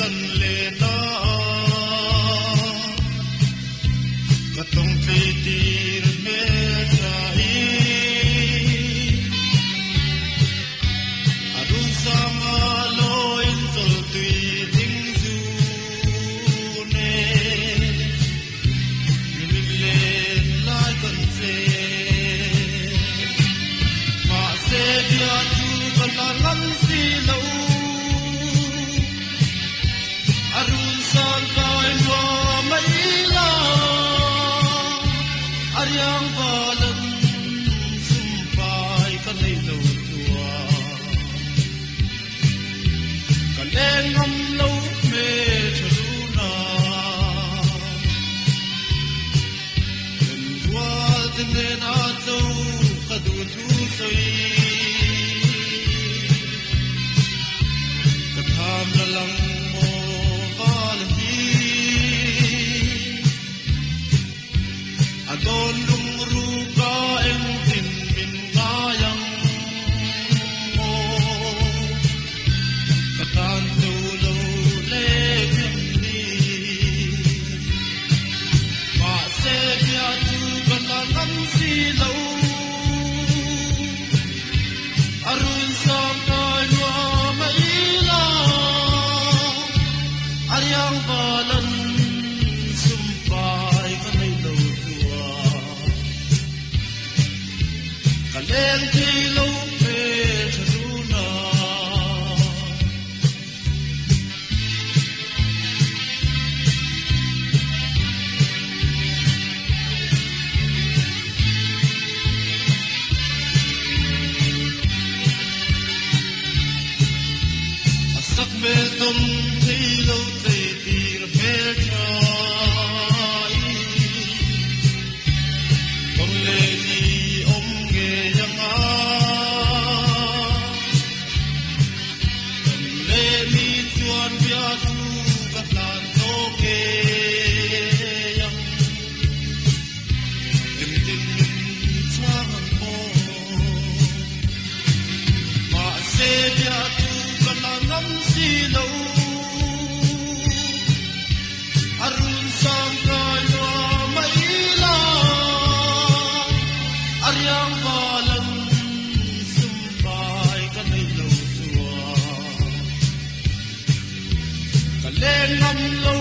kan le na ka tong te dir me trai adun sama loin tol tui ding zu ne min le lai kan se ma se dia tu kan la lam si lo arun san kai wa mai la aryang balan sum pai kan nei lo tua kan en ngam lo me chuna kan wa den na zo ka du tu soi ka tham la lang adon lung ru ka en tin min ngayang mo katan tu lo le ni ma se bia tu kan la ngam si lo arun sam ka wa mai la aryang balan lên thi lâu về thuna sắc mê tâm thi lâu tây tì mê trai con lê đi ôm nghề lên năm lâu